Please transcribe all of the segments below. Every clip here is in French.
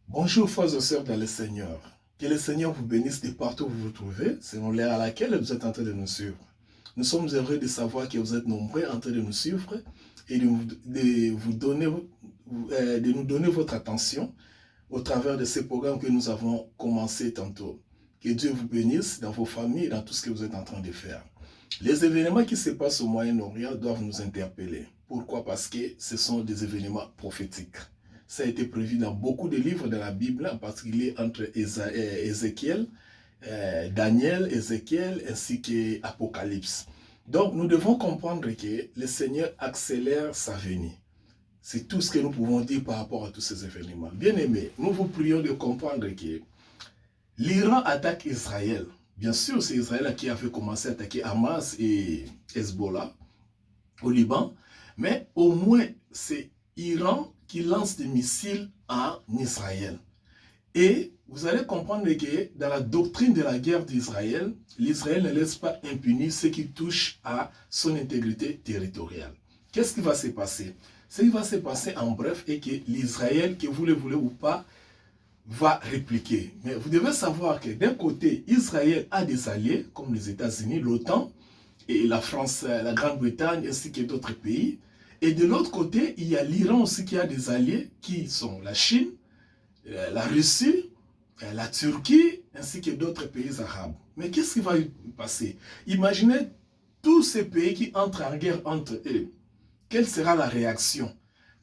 Bonjour frères et sœurs dans le Seigneur. Que le Seigneur vous bénisse de partout où vous vous trouvez, selon l'ère à laquelle vous êtes en train de nous suivre. Nous sommes heureux de savoir que vous êtes nombreux en train de nous suivre et de nous donner votre attention au travers de ces programmes que nous avons commencé tantôt. Que Dieu vous bénisse dans vos familles et dans tout ce que vous êtes en train de faire. Les événements qui se passent au Moyen-Orient doivent nous interpeller. Pourquoi? Parce que ce sont des événements prophétiques. Ça a été prévu dans beaucoup de livres de la Bible, en particulier entre Ézéchiel, Daniel, Ézéchiel, ainsi qu'Apocalypse. Donc, nous devons comprendre que le Seigneur accélère sa venue. C'est tout ce que nous pouvons dire par rapport à tous ces événements. Bien-aimés, nous vous prions de comprendre que l'Iran attaque Israël. Bien sûr, c'est Israël qui avait commencé à attaquer Hamas et Hezbollah au Liban, mais au moins c'est l'Iran qui lance des missiles en Israël. Et vous allez comprendre que dans la doctrine de la guerre d'Israël, l'Israël ne laisse pas impuni ce qui touche à son intégrité territoriale. Qu'est-ce qui va se passer? Ce qui va se passer en bref est que l'Israël, que vous le voulez ou pas, va répliquer. Mais vous devez savoir que d'un côté, Israël a des alliés, comme les États-Unis, l'OTAN, et la France, la Grande-Bretagne, ainsi que d'autres pays. Et de l'autre côté, il y a l'Iran aussi qui a des alliés, qui sont la Chine, la Russie, la Turquie, ainsi que d'autres pays arabes. Mais qu'est-ce qui va passer? Imaginez tous ces pays qui entrent en guerre entre eux. Quelle sera la réaction?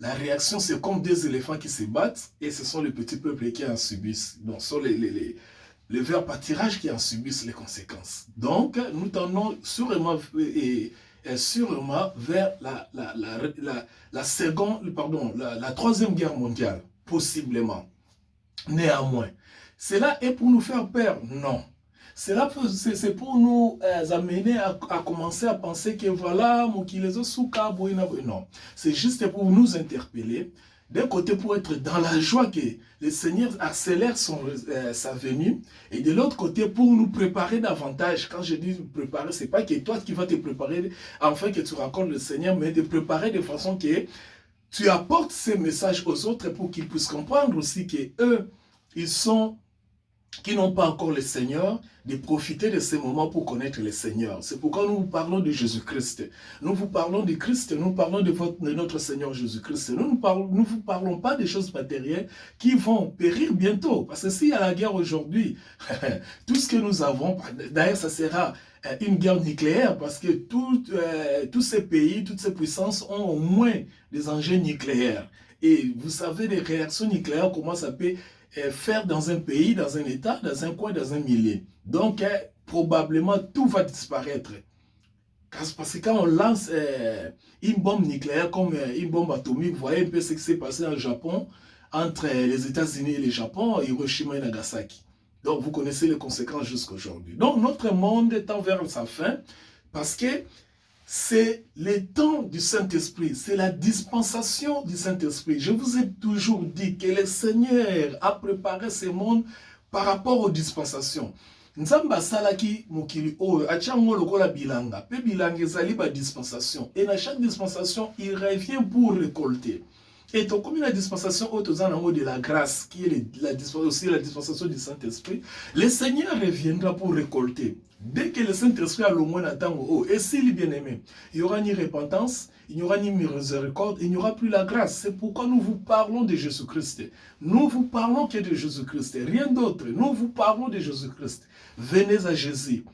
La réaction, c'est comme des éléphants qui se battent et ce sont les petits peuples qui en subissent. Donc, ce sont les verts pâturages qui en subissent les conséquences. Donc, nous tendons sûrement, sûrement vers la troisième guerre mondiale, possiblement. Néanmoins, cela est pour nous faire peur? Non. C'est pour nous amener à commencer à penser que voilà, non. C'est juste pour nous interpeller. D'un côté, pour être dans la joie que le Seigneur accélère sa venue. Et de l'autre côté, pour nous préparer davantage. Quand je dis préparer, ce n'est pas que toi qui vas te préparer afin que tu rencontres le Seigneur, mais de préparer de façon que tu apportes ces messages aux autres pour qu'ils puissent comprendre aussi qu'eux, qui n'ont pas encore le Seigneur, de profiter de ces moments pour connaître le Seigneur. C'est pourquoi nous vous parlons de Jésus-Christ. Nous vous parlons de Christ, nous parlons de notre Seigneur Jésus-Christ. Nous ne vous parlons pas des choses matérielles qui vont périr bientôt. Parce que s'il y a la guerre aujourd'hui, tout ce que nous avons, d'ailleurs ça sera une guerre nucléaire parce que tous ces pays, toutes ces puissances ont au moins des engins nucléaires. Et vous savez, les réactions nucléaires, comment ça peut faire dans un pays, dans un État, dans un coin, dans un milieu. Donc, probablement, tout va disparaître. Parce que quand on lance une bombe nucléaire comme une bombe atomique, vous voyez un peu ce qui s'est passé en Japon, entre les États-Unis et le Japon, Hiroshima et Nagasaki. Donc, vous connaissez les conséquences jusqu'à aujourd'hui. Donc, notre monde tend vers sa fin parce que c'est le temps du Saint-Esprit, c'est la dispensation du Saint-Esprit. Je vous ai toujours dit que le Seigneur a préparé ce monde par rapport aux dispensations. Nzamba salaki mokili oyo achango lokola bilanga, pe bilanga ezali ba dispensation. Et dans chaque dispensation, il revient pour récolter. Et donc, comme la dispensation de la grâce, qui est aussi la dispensation du Saint-Esprit, le Seigneur reviendra pour récolter. Dès que le Saint-Esprit a le moins d'attendre, et s'il est bien-aimé, il n'y aura ni repentance, il n'y aura ni miséricorde, il n'y aura plus la grâce. C'est pourquoi nous vous parlons de Jésus-Christ. Nous vous parlons que de Jésus-Christ, rien d'autre. Nous vous parlons de Jésus-Christ. Venez à Jésus.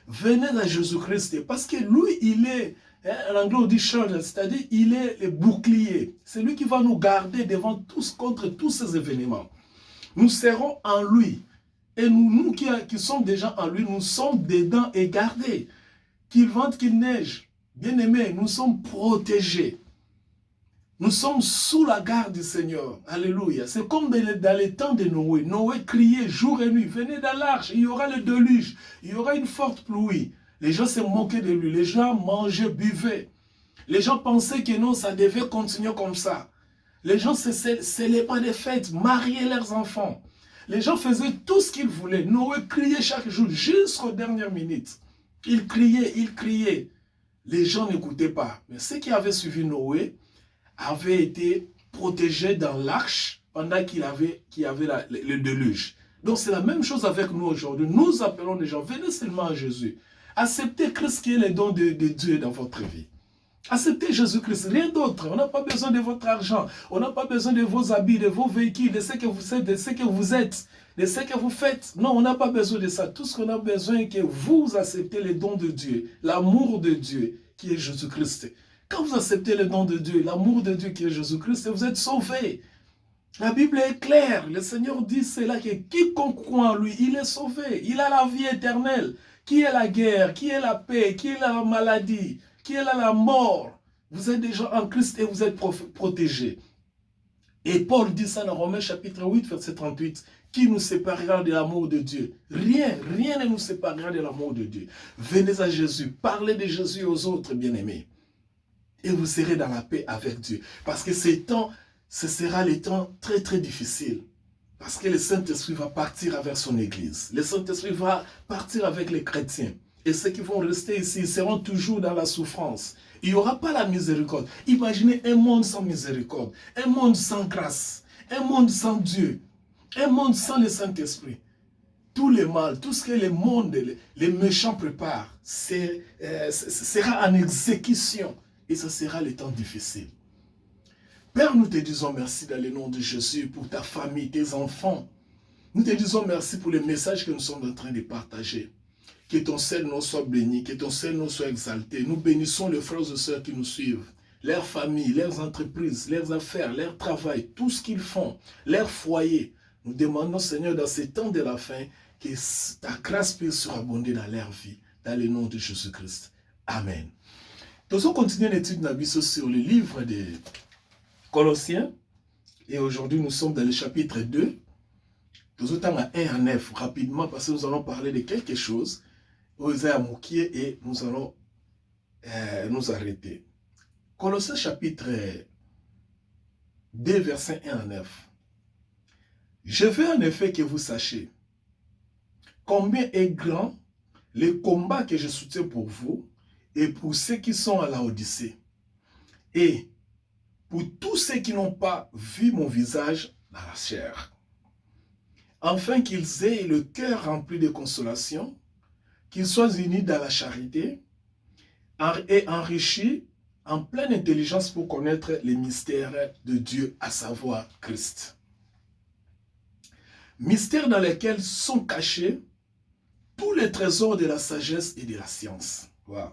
Venez à Jésus-Christ, parce que lui, il est... En anglais, on dit shield, c'est-à-dire il est le bouclier. C'est lui qui va nous garder devant contre tous ces événements. Nous serons en lui. Et nous qui sommes déjà en lui, nous sommes dedans et gardés. Qu'il vente, qu'il neige. Bien-aimés, nous sommes protégés. Nous sommes sous la garde du Seigneur. Alléluia. C'est comme dans les temps de Noé. Noé criait jour et nuit. Venez dans l'arche, il y aura le déluge. Il y aura une forte pluie. Les gens se moquaient de lui. Les gens mangeaient, buvaient. Les gens pensaient que non, ça devait continuer comme ça. Les gens célébraient des fêtes, mariaient leurs enfants. Les gens faisaient tout ce qu'ils voulaient. Noé criait chaque jour jusqu'aux dernières minutes. Il criait, il criait. Les gens n'écoutaient pas. Mais ceux qui avaient suivi Noé avaient été protégés dans l'arche pendant qu'il y avait le déluge. Donc c'est la même chose avec nous aujourd'hui. Nous appelons les gens, venez seulement à Jésus. Acceptez Christ qui est le don de Dieu dans votre vie. Acceptez Jésus-Christ, rien d'autre. On n'a pas besoin de votre argent. On n'a pas besoin de vos habits, de vos véhicules, de ce que vous êtes, de ce que vous êtes, de ce que vous faites. Non, on n'a pas besoin de ça. Tout ce qu'on a besoin est que vous acceptez les dons de Dieu, l'amour de Dieu qui est Jésus-Christ. Quand vous acceptez le don de Dieu, l'amour de Dieu qui est Jésus-Christ, vous êtes sauvés. La Bible est claire. Le Seigneur dit cela, que quiconque croit en lui, il est sauvé. Il a la vie éternelle. Qui est la guerre? Qui est la paix? Qui est la maladie? Qui est la mort? Vous êtes déjà en Christ et vous êtes protégés. Et Paul dit ça dans Romains chapitre 8, verset 38. Qui nous séparera de l'amour de Dieu? Rien, rien ne nous séparera de l'amour de Dieu. Venez à Jésus, parlez de Jésus aux autres, bien-aimés. Et vous serez dans la paix avec Dieu. Parce que ces temps, ce sera les temps très très difficiles. Parce que le Saint-Esprit va partir avec son Église. Le Saint-Esprit va partir avec les chrétiens. Et ceux qui vont rester ici, ils seront toujours dans la souffrance. Il n'y aura pas la miséricorde. Imaginez un monde sans miséricorde, un monde sans grâce, un monde sans Dieu, un monde sans le Saint-Esprit. Tout le mal, tout ce que le monde, les méchants préparent, sera en exécution. Et ce sera les temps difficiles. Père, nous te disons merci dans le nom de Jésus pour ta famille, tes enfants. Nous te disons merci pour les messages que nous sommes en train de partager. Que ton Seigneur soit béni, que ton Seigneur soit exalté. Nous bénissons les frères et sœurs qui nous suivent, leurs familles, leurs entreprises, leurs affaires, leur travail, tout ce qu'ils font, leur foyer. Nous demandons, Seigneur, dans ces temps de la fin, que ta grâce puisse surabonder dans leur vie, dans le nom de Jésus-Christ. Amen. Nous allons continuer l'étude d'Abysso sur le livre de Colossiens. Et aujourd'hui, nous sommes dans le chapitre 2. Nous allons à 1 à 9 rapidement parce que nous allons parler de quelque chose. Et nous allons nous arrêter. Colossiens chapitre 2, versets 1 à 9. Je veux en effet que vous sachiez combien est grand le combat que je soutiens pour vous et pour ceux qui sont à la Odyssée. Et pour tous ceux qui n'ont pas vu mon visage dans la chair. Afin qu'ils aient le cœur rempli de consolation, qu'ils soient unis dans la charité et enrichis en pleine intelligence pour connaître les mystères de Dieu, à savoir Christ. Mystères dans lesquels sont cachés tous les trésors de la sagesse et de la science. Wow.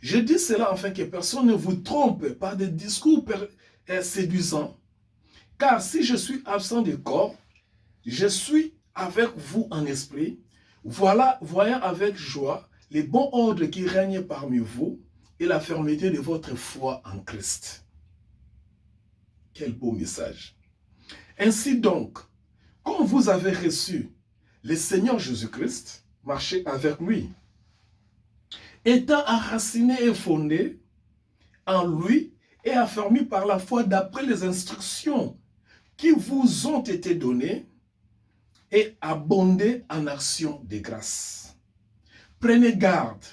Je dis cela afin que personne ne vous trompe par des discours séduisants, car si je suis absent du corps, je suis avec vous en esprit, voilà, voyant avec joie les bons ordres qui règnent parmi vous et la fermeté de votre foi en Christ. Quel beau message. Ainsi donc, quand vous avez reçu le Seigneur Jésus-Christ, marchez avec lui, étant enraciné et fondé en lui et affermi par la foi d'après les instructions qui vous ont été données, et abonder en action de grâce. Prenez garde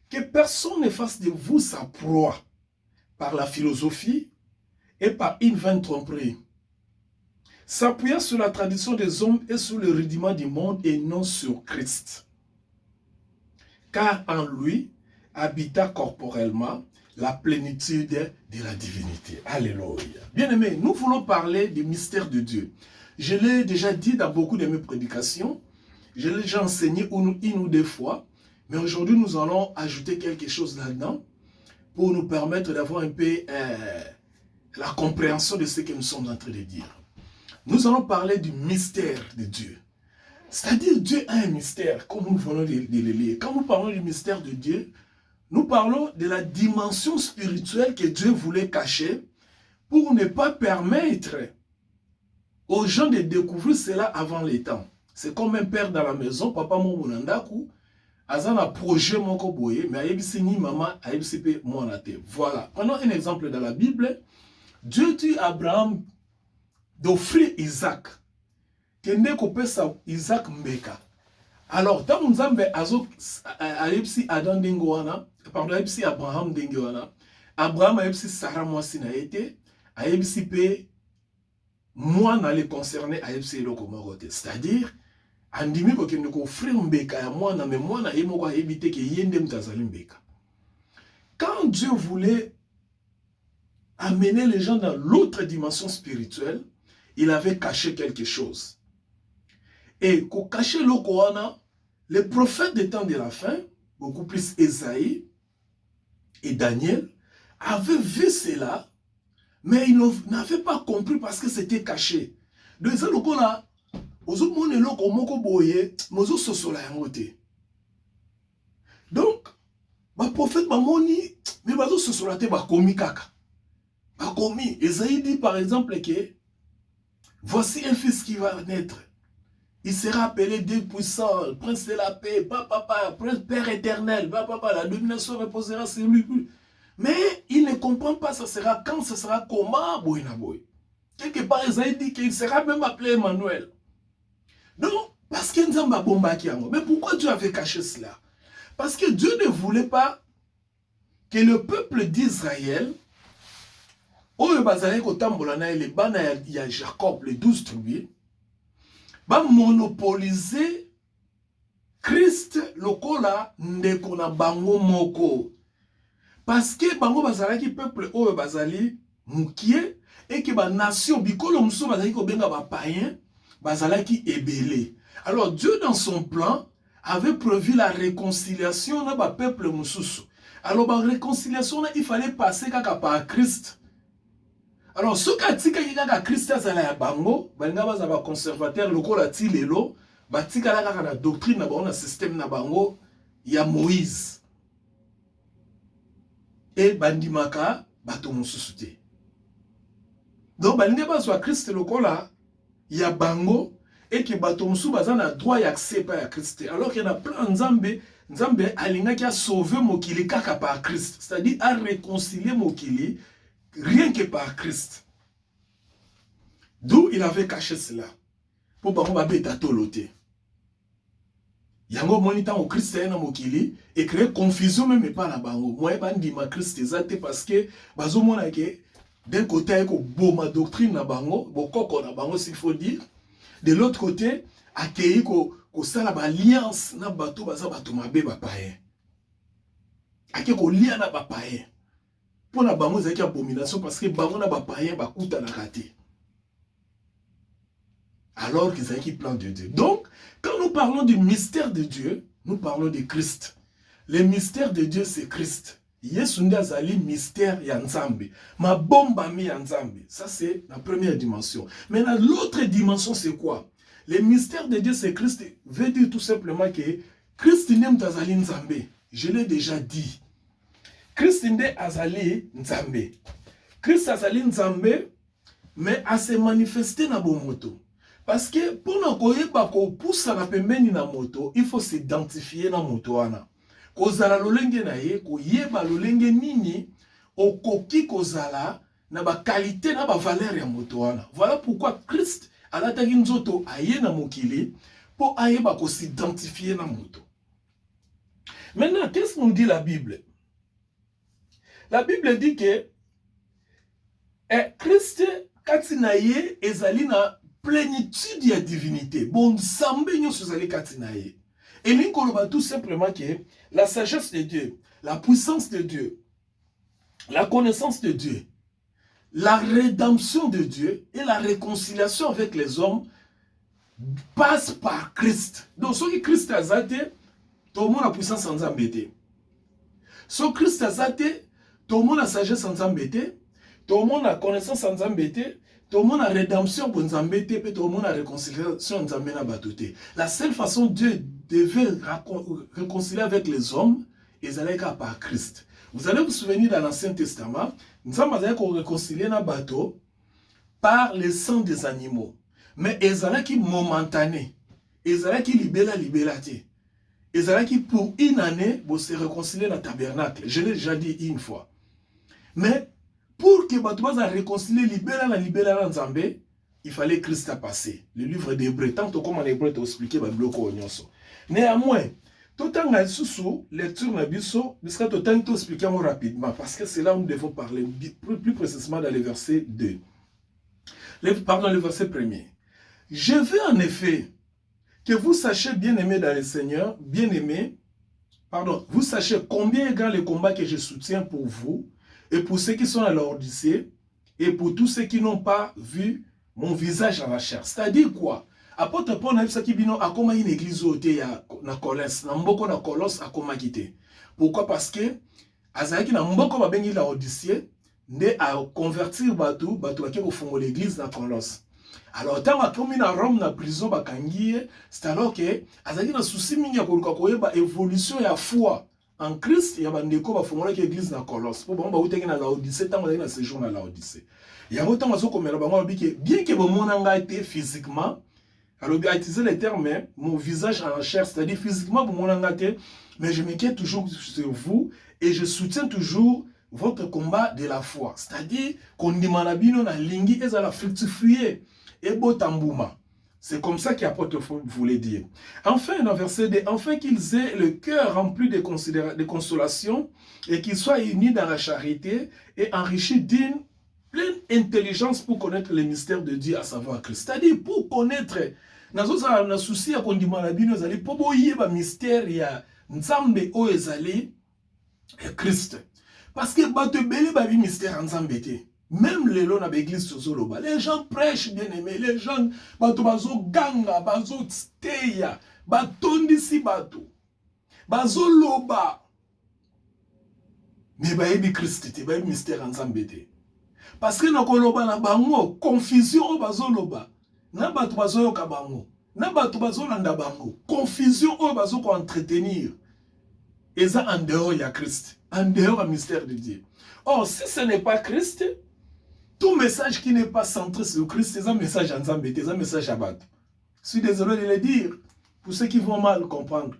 que personne ne fasse de vous sa proie par la philosophie et par une vaine tromperie, s'appuyant sur la tradition des hommes et sur le rudiment du monde et non sur Christ. Car en lui habita corporellement la plénitude de la divinité. Alléluia. Bien-aimés, nous voulons parler du mystère de Dieu. Je l'ai déjà dit dans beaucoup de mes prédications, je l'ai déjà enseigné une ou deux fois, mais aujourd'hui nous allons ajouter quelque chose là-dedans pour nous permettre d'avoir un peu la compréhension de ce que nous sommes en train de dire. Nous allons parler du mystère de Dieu. C'est-à-dire Dieu a un mystère, comme nous venons de le lire. Quand nous parlons du mystère de Dieu, nous parlons de la dimension spirituelle que Dieu voulait cacher pour ne pas permettre aux gens de découvrir cela avant les temps. C'est comme un père dans la maison, papa monandaku, azana projet moko boye, mais ayebisi ni maman, ayebisi pe monate. Voilà. Prenons un exemple dans la Bible. Dieu dit à Abraham d'offrir Isaac. Kende kopesa Isaac mbeka. Alors, tant Nzambe ayebisi Adam dengoana, pardon, ayebisi Abraham dengoana, Abraham ayebisi Sarah mwasi na ete, ayebisi pe moi n'allais concerner à FC Lokomorote. C'est-à-dire, andimi ko kende ko frère mbeka ya moi na mais moi na yemo ko éviter que yende mtazali mbeka. Quand Dieu voulait amener les gens dans l'autre dimension spirituelle, il avait caché quelque chose. Et pour cacher le Koana, les prophètes des temps de la fin, beaucoup plus Esaïe et Daniel, avaient vu cela, mais ils n'avaient pas compris parce que c'était caché. Donc, ça, le Koana, donc, le prophète Mamoni, mais ce sola te bakomi kaka. Bakomi. Esaïe dit par exemple que voici un fils qui va naître. Il sera appelé Dieu puissant, prince de la paix, papa, père éternel, papa, la domination reposera sur lui. Mais il ne comprend pas, ça sera quand, ça sera comment, boy. Quelque part, Esaïe dit qu'il sera même appelé Emmanuel. Donc, parce qu'il y a un bomba qui a. Mais pourquoi Dieu avait caché cela? Parce que Dieu ne voulait pas que le peuple d'Israël, Oyo bazali kotambola na les bana ya Jacob, les 12 tribus, ba monopoliser Christ lokola ndeko na bango moko. Parce que bango bazalaki peuple oyo bazali mukie et que ba nation bikolo muso bazali ko benga ba païen bazalaki ebele. Alors Dieu dans son plan avait prévu la réconciliation na ba peuple mususu. Alors la réconciliation il fallait passer kaka par Christ. Alors, ce qui est Christ azala ya bango, balinga baza ba conservateur lokola ti lelo, batika la la doctrine na bango na système na bango ya Moïse. Et bandimaka bato mususu te. Donc balinga baza Christ lokola ya bango et que bato mususu baza na droit ya accès pa ya Christ. Alors qu'il y a plein Nzambe alinga ki a sauvé mokili kaka par Christ, c'est-à-dire à réconcilier mokili rien que par Christ. D'où il avait caché cela. Pour bango babeta tolote. Yango monita au Christ na mokili et créer confusion même pas na bango. Moi bandi ma Christ ezate parce que bazo mona ke d'un côté ko boma doctrine na bango, bokoko na bango s'il faut dire. De l'autre côté, accueillir ko sala ba alliance na bato baza bato mabe ba païen. Ake ko lia na ba païen. Pour na bango zaki abomination parce que bango na ba païen ba kuta na raté. Alors qu'ils avaient qui plan de Dieu. Donc, quand nous parlons du mystère de Dieu, nous parlons de Christ. Le mystère de Dieu, c'est Christ. Yesunde azali mystère ya Nzambe. Ma bomba mi ya Nzambe. Ça, c'est la première dimension. Maintenant, l'autre dimension, c'est quoi? Le mystère de Dieu, c'est Christ. Veut dire tout simplement que Christ n'aime azali Nzambe. Je l'ai déjà dit. Christ n'aime azali Nzambe. Christ azali Nzambe, mais à se manifester na bon moto. Parce que pour nous koyeba ko poussa na pembeni na moto, il faut s'identifier na moto wana. Kozala lolenge na ye, koyeba lolenge nini okoki kozala na ba qualité na ba valeur ya moto wana. Voilà pourquoi Christ alataki nzoto aye na mokili pour ayeba ko s'identifier na moto. Maintenant, qu'est-ce que nous dit la Bible? La Bible dit que Christ kati na ye ezali na plénitude de la divinité. Bon, Sambé sozali katinaye. Et l'incoloba tout simplement que la sagesse de Dieu, la puissance de Dieu, la connaissance de Dieu, la rédemption de Dieu et la réconciliation avec les hommes passe par Christ. Donc, ce qui Christ a zate, tout le monde a puissance sans embêter. Ce Christ a zate, tout le monde a sagesse sans embêter, tout le monde a connaissance sans embêter. Tout le monde a rédemption pour nous embêter, puis tout le monde a réconciliation nous embêter à battre. La seule façon Dieu devait réconcilier avec les hommes, ils allaient par Christ. Vous allez vous souvenir dans l'Ancien Testament, nous avons réconcilié na bateau par le sang des animaux. Mais ils allaient qui momentané, ils allaient qui libératé. Ils allaient qui pour une année pour se réconcilier dans le tabernacle. Je l'ai déjà dit une fois. Mais pour que Batouaz a réconcilié libéral Nzambe, il fallait Christ a passé. Le livre d'Hébreu, tant que comme en Hébreu t'as expliqué, néanmoins, tout le temps sous lecture na biso, jusqu'à tout le temps expliquer rapidement, parce que c'est là où nous devons parler plus précisément dans le verset 2. pardon, le verset 1er. Je veux en effet que vous sachiez, bien-aimés dans le Seigneur, bien-aimés, pardon, vous sachiez combien est grand le combat que je soutiens pour vous, et pour ceux qui sont à l'Odyssée, et pour tous ceux qui n'ont pas vu mon visage à la chair. C'est-à-dire quoi? Apôtre Paul a dit qu'il y a une église na Colosse, na mboko na Colosse a koma quitté. Pourquoi? Parce que azaki na mboko ba bengi la Odyssée, nde a convertir batu baki ko l'église na Colosse. Alors, tant que comme à Rome, na prison, c'est alors que, azaki na souci mingi ya koluka koyeba évolution ya foi en Christ, ya bandeko ba fongola ki église na Colosse. Pour bon ba uteki na Laodicée, tant que na séjour na Laodicée. Ya ngo tant que komela bango biki bien que bo monanga été physiquement, alors a utilisé le terme mon visage en chair, c'est-à-dire physiquement bo monanga té, mais je m'inquiète toujours sur vous et je soutiens toujours votre combat de la foi. C'est-à-dire qu'on demande à bino na lingi et la fructifier. C'est comme ça qu'apôtre voulait dire. Enfin, dans verset 2, enfin qu'ils aient le cœur rempli de consolation et qu'ils soient unis dans la charité et enrichis d'une pleine intelligence pour connaître les mystères de Dieu, à savoir Christ. C'est-à-dire pour connaître, na souci à kondima la bino zali pour boyer ba mystère ya nzambe o ezali Christ. Parce que bato belé ba bi mystère nzambe te. Même les lois dans l'église Sozoloba, les gens prêchent bien aimé, les gens, bato bazo ganga, bazo steya, batondisi bato, bazo loba. Mais baebi Christ te, baebi mystère ensemble te. Parce que na koloba na bango, confusion bazo loba, na bato bazo yoka bango, na bato bazo landa bango, confusion o bazo ko entretenir. Et ça en dehors il y a Christ, en dehors le mystère de Dieu. Or si ce n'est pas Christ, tout message qui n'est pas centré sur Christ, c'est un message en Zambé, c'est un message à battre. Je suis désolé de le dire, pour ceux qui vont mal comprendre.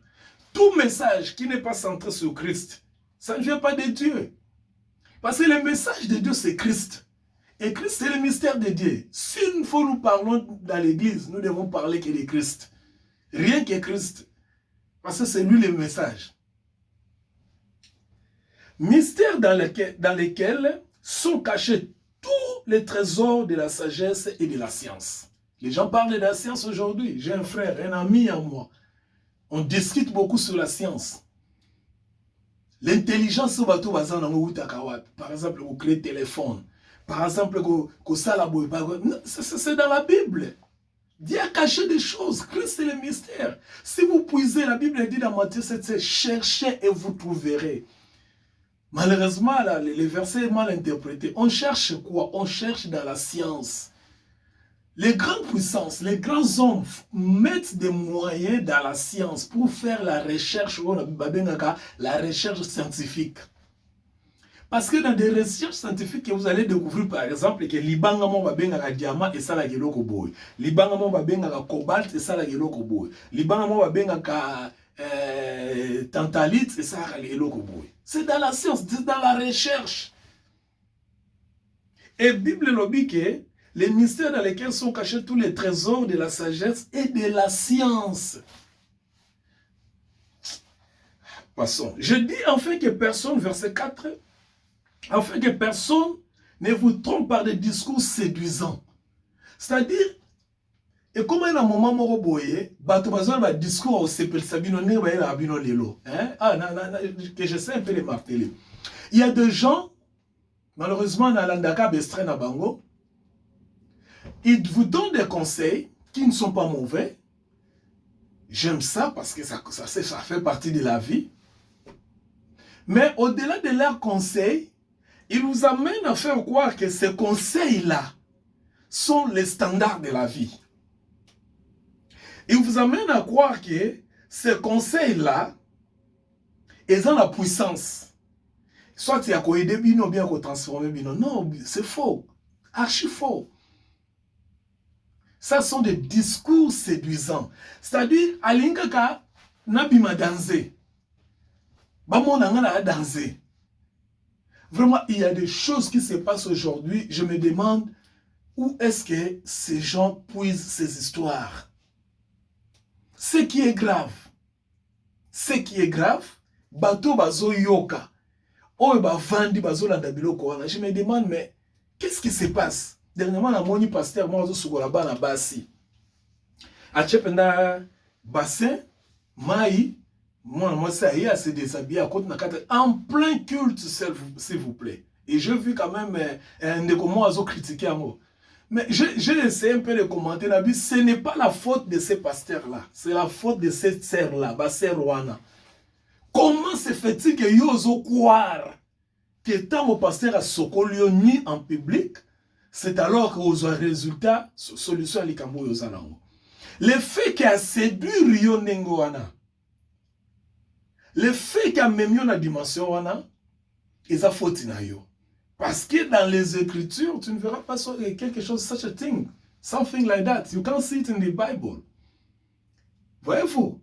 Tout message qui n'est pas centré sur Christ, ça ne vient pas de Dieu. Parce que le message de Dieu, c'est Christ. Et Christ, c'est le mystère de Dieu. S'il faut nous parlons dans l'église, nous devons parler que de Christ. Rien que Christ. Parce que c'est lui le message. Mystère dans lesquels sont cachés tous les trésors de la sagesse et de la science. Les gens parlent de la science aujourd'hui. J'ai un frère, un ami à moi. On discute beaucoup sur la science. L'intelligence, par exemple, vous créez téléphone. Par exemple, c'est dans la Bible. Dieu a caché des choses. Christ est le mystère. Si vous puisez, la Bible dit dans Matthieu 7, cherchez et vous trouverez. Malheureusement, là, le verset est mal interprété. On cherche quoi? On cherche dans la science. Les grandes puissances, les grands hommes mettent des moyens dans la science pour faire la recherche, la recherche scientifique. Parce que dans des recherches scientifiques, vous allez découvrir par exemple que l'ibangamo va bien à diamant et ça la geloko boy. L'ibangamo va bien à cobalt et ça la geloko boy. L'ibangamo va bien à tantalite et ça la geloko boy. C'est dans la science, c'est dans la recherche. Et Bible lobby que les mystères dans lesquels sont cachés tous les trésors de la sagesse et de la science. Passons. Je dis enfin que personne, verset 4, afin que personne ne vous trompe par des discours séduisants. C'est-à-dire, et comme il y a un moment où vous voyez, il discours au CPL Sabino, que je sais un peu les marteler. Il y a des gens, malheureusement, dans l'Andaka Bestre na Bango, ils vous donnent des conseils qui ne sont pas mauvais. J'aime ça parce que ça fait partie de la vie. Mais au-delà de leurs conseils, ils vous amènent à faire croire que ces conseils-là sont les standards de la vie. Ils vous amènent à croire que ces conseils-là, ils ont la puissance. Soit il y a quoi aider bino bien qu'on transformer bino. Non, c'est faux. Archi faux. Ça sont des discours séduisants. C'est-à-dire, Alinkaka n'abima danser. Bamon n'a danser. Vraiment, il y a des choses qui se passent aujourd'hui. Je me demande où est-ce que ces gens puisent ces histoires. Ce qui est grave, bateau bazo yoka, oh ba vandi bazo landa biloko wana. Je me demande, mais qu'est-ce qui se passe? Dernièrement, la moni pasteur, moi, je suis là-bas, na basi. Achependa bassin, maï, moi, ça y est, c'est déshabillé à côté en plein culte, s'il vous plaît. Et je vis quand même un de comment ils ont critiqué à moi. Mais j'ai essayé un peu de commenter la Bible. Ce n'est pas la faute de ces pasteurs-là. C'est la faute de cette sœur-là, Basser Rwana. Comment se fait-il que Yozo croire que tant mon pasteur a sokolio ni en public, c'est alors que vous avez résultat, solution à l'ikambo yosanango. Le fait qu'il a séduit Rio Nengoana, le fait qu'il a même une dimension wana, ils a faute na yo. Parce que dans les Écritures, tu ne verras pas quelque chose, such a thing, something like that. You can't see it in the Bible. Voyez-vous?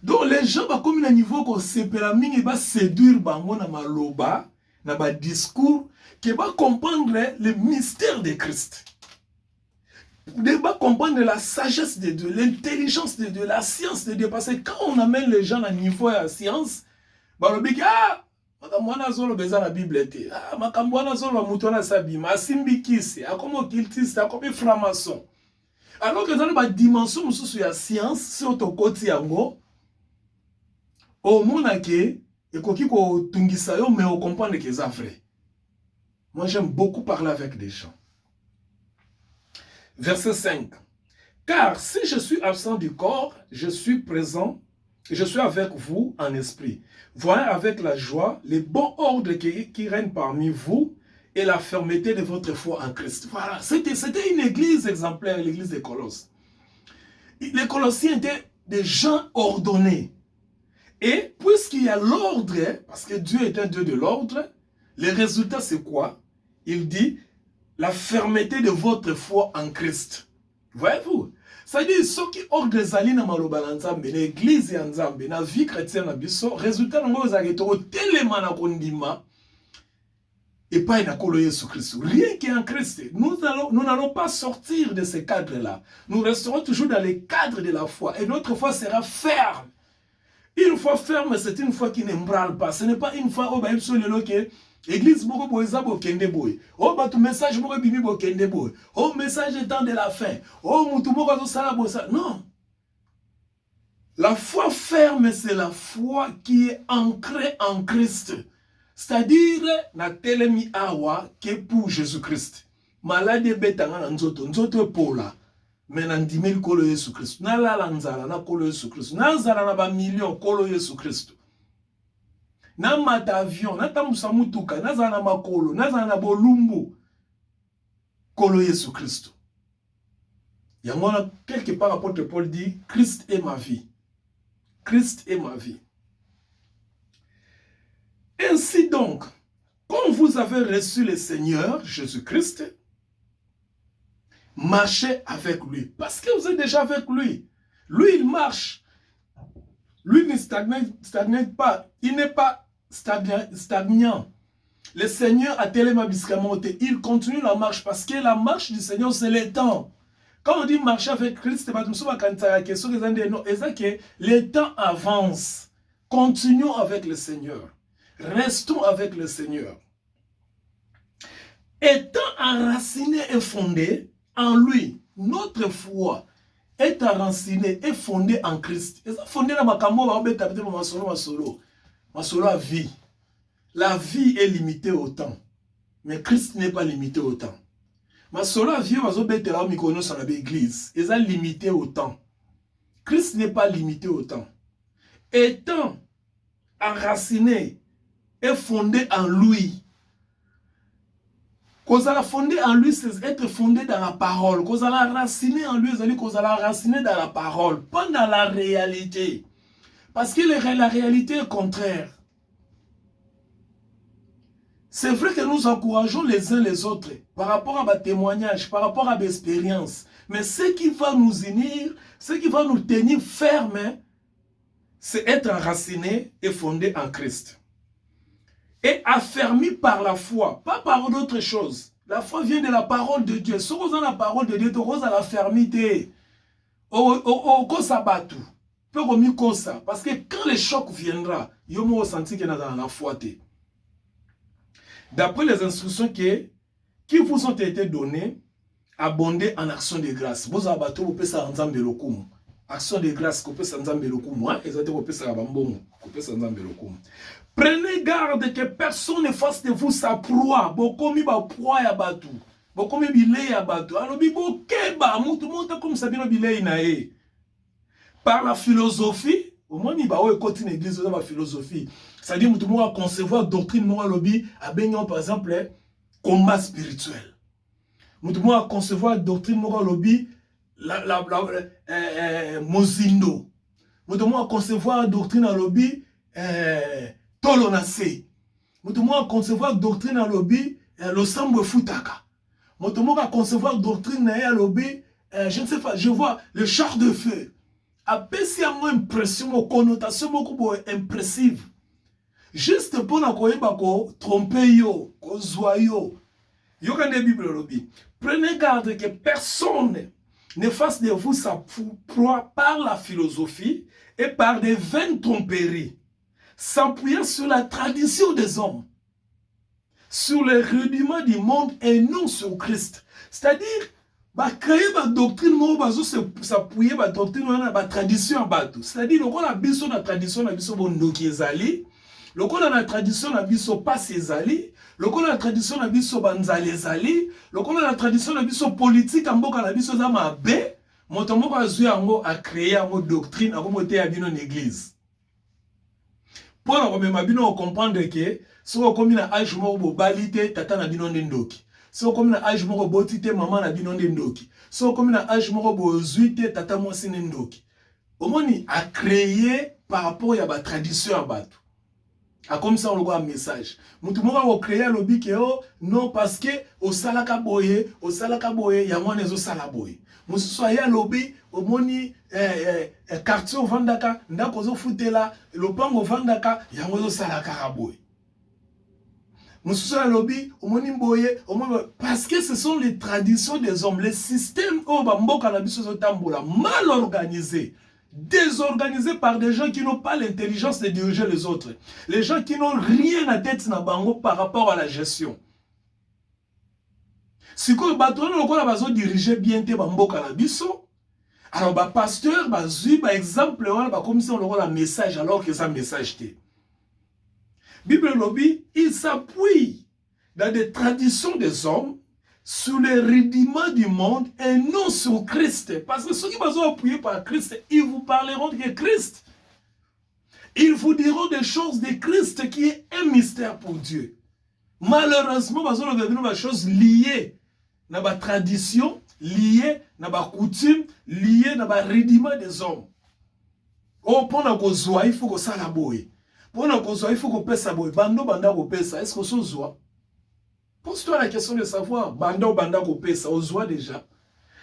Donc les gens, comme il y a un niveau qu'on s'épéramine, ils vont séduire bango na maloba, na ba discours, qui va comprendre le mystère de Christ. Ils vont comprendre la sagesse de Dieu, l'intelligence de Dieu, la science de Dieu. Parce que quand on amène les gens à un niveau de la science, bah, on dit, ah, makamwana zolo beza na Bible ete. Ah, makamwana zolo mutona sabima, asimbi kisi, akomo kiltiste, akomo framason. Alors que dans la dimension de la science, si on te côté yango, au monde que et koki ko tungisa yo mais on comprend que c'est vrai. Moi j'aime beaucoup parler avec des gens. Verset 5. Car si je suis absent du corps, je suis présent, je suis avec vous en esprit. Voyez avec la joie les bons ordres qui règnent parmi vous et la fermeté de votre foi en Christ. Voilà, c'était une église exemplaire, l'église des Colosses. Les Colossiens étaient des gens ordonnés. Et puisqu'il y a l'ordre, parce que Dieu est un Dieu de l'ordre, le résultat c'est quoi? Il dit la fermeté de votre foi en Christ. Voyez-vous? C'est-à-dire, ceux qui ordre les alliés dans l'église et dans la vie chrétienne, le résultat c'est tellement na kondima et pas une accolée sur Christ. Rien qu'en Christ. Nous n'allons pas sortir de ce cadre-là. Nous resterons toujours dans les cadres de la foi. Et notre foi sera ferme. Une foi ferme, c'est une foi qui n'embrale pas. Ce n'est pas une foi où il y a l'église moko boza bokende boy. Oh batu message moko bimi bokende boy. Oh message étant de la fin. Oh mutu moko zo sala bosa. Non. La foi ferme, c'est la foi qui est ancrée en Christ. C'est-à-dire, na telemi awa que pour Jésus-Christ. Malade betanga na nzoto, nzoto pola. Mais na ndimeli kolo Yesu Christ. Na la lanzala na kolo Yesu Christ. Na nzala na ba million kolo Yesu Christ. Na mata avion, na tamusa mutuka, na zana makolo, na zana bolumbu kolo Yesu Christ. Yangona quelque part apôtre Paul dit Christ est ma vie. Christ est ma vie. Ainsi donc, quand vous avez reçu le Seigneur Jésus-Christ, marchez avec lui. Parce que vous êtes déjà avec lui. Lui, il marche. Lui ne stagne pas. Il n'est pas stagnant. Le Seigneur a tellement biscamonté. Il continue la marche parce que la marche du Seigneur, c'est le temps. Quand on dit marcher avec Christ, le temps avance. Continuons avec le Seigneur. Restons avec le Seigneur. Étant enraciné et fondé en lui, notre foi est enracinée et fondée en Christ. Et ça fondé dans ma solo à vie. La vie est limitée au temps. Mais Christ n'est pas limité au temps. Ma solo à vie, l'église. Ils sont limité au temps. Christ n'est pas limité au temps. Étant enraciné et fondé en lui. Qu'on a fondé en lui, c'est être fondé dans la parole. Qu'on a raciné en lui, c'est qu'on a raciné dans la parole, pas dans la réalité. Parce que la réalité est contraire. C'est vrai que nous encourageons les uns les autres par rapport à ma témoignage, par rapport à mes expériences. Mais ce qui va nous unir, ce qui va nous tenir fermes, c'est être enraciné et fondé en Christ. Et affermi par la foi, pas par d'autres choses. La foi vient de la parole de Dieu. Si vous avez la parole de Dieu, vous avez la fermeté. Parce que quand le choc viendra, vous allez sentir qu'il y a la foi. D'après les instructions qui vous ont été données, abonder en action de grâce. Vous avez bateau, vous pouvez ça en lokumu. Action de grâce, vous pouvez ça en lokumu. Exactement, vous pouvez ça en vous pouvez ça en lokumu. Prenez garde que personne ne fasse de vous sa proie. Beaucoup mi ba proie ya batu. Beaucoup mi bilei ya batu. Alors bi bokeba, mutu monta comme ça bino bilei na e. Par la philosophie, au moins il va au côté de l'église dans la philosophie. C'est-à-dire mutu mo concevoir doctrine mo lobi a benyo par exemple combat spirituel. Mutu mo concevoir doctrine mo lobi mozindo. Mutu mo concevoir doctrine lobi tolo na se. Mutu mo concevoir doctrine à lobby le sambo futaka. Mutu mo concevoir doctrine à lobby je ne sais pas, je vois le char de feu. Apesi a mo impression mo connotation beaucoup impressive. Juste pour na koyeba ko tromper yo, ko zwa yo. Yo quand la Bible lobby. Prenez garde que personne ne fasse de vous sa proie par la philosophie et par des vaines tromperies, s'appuyant sur la tradition des hommes, sur les rudiments du monde et non sur Christ. C'est-à-dire, créer ma doctrine, s'appuyer ma doctrine, ma tradition. C'est-à-dire, le la biso la tradition, la biso bondoki ezali, le la tradition, la biso passe ezali, le la tradition, la biso banzali ezali, le la tradition, la biso politique, amboka la biso zama be, motomo bazui ango a créé ango doctrine, ango mote abino en église. Pour nous comprendre que si on comme na âge moko balite tata na bino ndoki, si on comme na âge moko botite maman na bino ndoki, si on comme na âge moko bozuite tata mwasi ndoki. Omoni a créé par rapport à la tradition à batu. A comme ça on voit un message. Mutu moko a créé lobi ke oh non parce que au salaka boye ya mwana ezo sala boye. Musu ya lobi omoni quartier vandaka ndako zo futela lopango vandaka yango zo sala karaboy. Musu ya lobi omoni boye parce que ce sont les traditions des hommes, les systèmes o ba mboka na biso zo tambola mal organisés, désorganisés par des gens qui n'ont pas l'intelligence de diriger les autres, les gens qui n'ont rien à tête na bango par rapport à la gestion. Si ko bato na lokola bazo diriger bien te ba mboka na biso, alors, bah, pasteur, bah, zui, bah, exemple, bah, comme si on aura un message alors que c'est un message. Bible lobby, il s'appuie dans des traditions des hommes sur les rudiments du monde et non sur Christ. Parce que ceux qui vont appuyer par Christ, ils vous parleront de Christ. Ils vous diront des choses de Christ qui est un mystère pour Dieu. Malheureusement, bah, on a des choses liées dans la tradition, lié na ba coutume, lié na ba rudiment des hommes. Oh, pour na kozwa, il faut que ça la boye. Pour na kozwa, il faut que pesa boye. Bando banda ko pesa, est-ce que ça zwa? Pose-toi la question de savoir, bando banda ko pesa, on zwa déjà.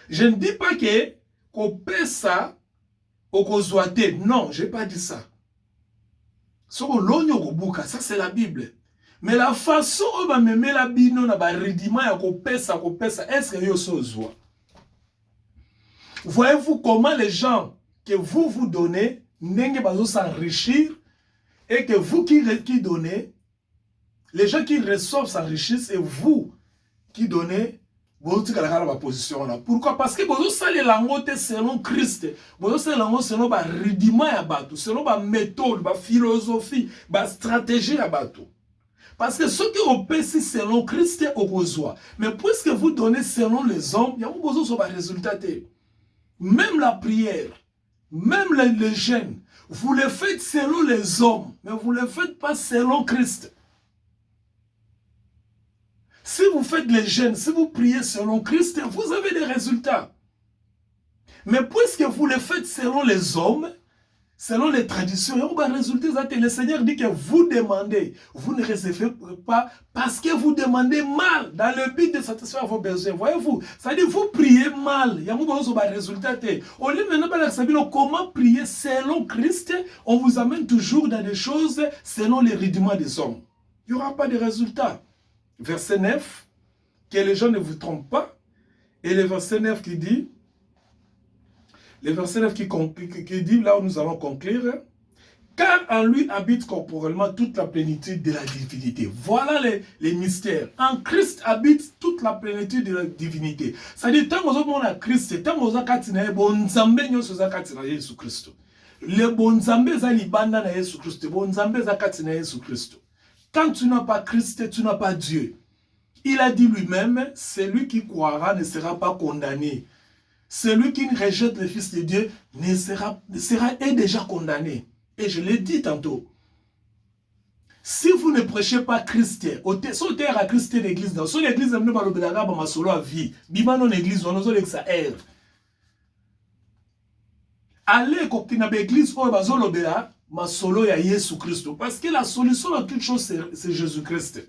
Je ne dis pas que ko pesa o kozwa te. Non, j'ai pas dit ça. Soko lonyo ko buka, ça c'est la Bible. Mais la façon dont on va mettre la bino na ba rudiment ya ko pesa, est-ce que yo so zwa? Voyez-vous comment les gens que vous donnez, n'engagent pas s'enrichir, et que vous qui donnez, les gens qui reçoivent s'enrichissent, et vous qui donnez, vous avez la position là. Pourquoi? Parce que vous avez langote selon Christ, vous avez langote selon le rudiment à bateau, selon la méthode, la philosophie, la stratégie à bateau. Parce que ceux qui ont payé selon Christ, au besoin. Mais puisque vous donnez selon les hommes, il y a besoin de résultat. Même la prière, même les jeûnes, vous les faites selon les hommes, mais vous ne les faites pas selon Christ. Si vous faites les jeûnes, si vous priez selon Christ, vous avez des résultats. Mais puisque vous les faites selon les hommes, selon les traditions, le Seigneur dit que vous demandez, vous ne recevez pas parce que vous demandez mal dans le but de satisfaire vos besoins. Voyez-vous, c'est-à-dire vous priez mal. Il y a un résultat. Au lieu de comment prier selon Christ, on vous amène toujours dans des choses selon les rudiments des hommes. Il n'y aura pas de résultat. Verset 9, que les gens ne vous trompent pas. Et le verset 9 qui dit, le verset 9 qui dit, là où nous allons conclure, Car en lui habite corporellement toute la plénitude de la divinité. Voilà les mystères. En Christ habite toute la plénitude de la divinité. C'est-à-dire, tant que nous avons Christ, tant que nous avons Katina, bon Nzambe nous avons Katina Jésus Christ. Le bon Nzambe za libanda na Jésus Christ. Bon Nzambe za Katina Jésus Christ. Quand tu n'as pas Christ, tu n'as pas Dieu. Il a dit lui-même, celui qui croira ne sera pas condamné. Celui qui rejette le Fils de Dieu est déjà condamné. Et je l'ai dit tantôt. Si vous ne prêchez pas Christ, si vous à Christ l'église, si l'église n'est pas le solo à vie, bimano l'église, on a ça air. Allez, quand tu as l'église, on va zolobela, ma solo ya Jésus Christ. Parce que la solution à toute chose, c'est Jésus-Christ.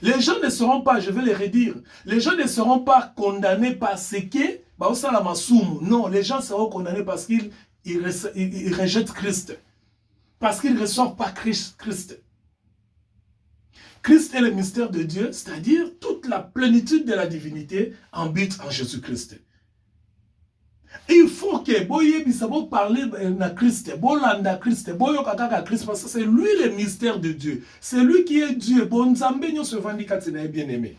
Les gens ne seront pas, je vais les redire, les gens ne seront pas condamnés parce que, non, les gens seront condamnés parce qu'ils rejettent Christ. Parce qu'ils ne reçoivent pas Christ. Christ est le mystère de Dieu, c'est-à-dire toute la plénitude de la divinité habite en Jésus-Christ. Il faut que Boye Bissabo parler de Christ, Bolanda Christ, Boyo Kakaka Christ, parce que c'est lui le mystère de Dieu. C'est lui qui est Dieu. Bon Nzambe nyo se vandi katina bien aimé.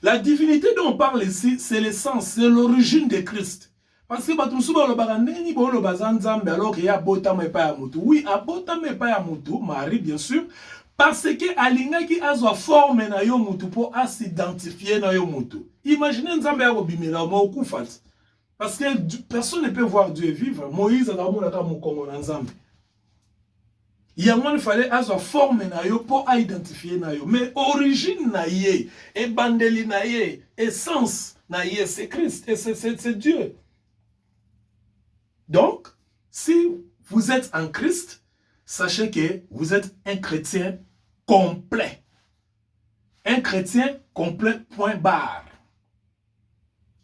La divinité dont on parle ici, c'est l'essence, c'est l'origine de Christ. Parce que Batumsuba le Barandeni, le Bazanzambe, alors qu'il y a Botam et Payamutu. Oui, à Botam et Payamutu, Marie, bien sûr, parce que Alingaki a sa forme na yo mutu pour s'identifier na yo mutu. Imaginez Nzambe a obimela mo kufat. Parce que personne ne peut voir Dieu vivre. Moïse a d'amour à mon Congo Nzambe. Il fallait a sa forme na yo pour identifier na yo. Mais origine na ye, et bandeli na ye, essence na ye, c'est Christ et c'est Dieu. Donc, si vous êtes en Christ, sachez que vous êtes un chrétien complet. Un chrétien complet, point barre.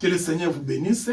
Que le Seigneur vous bénisse.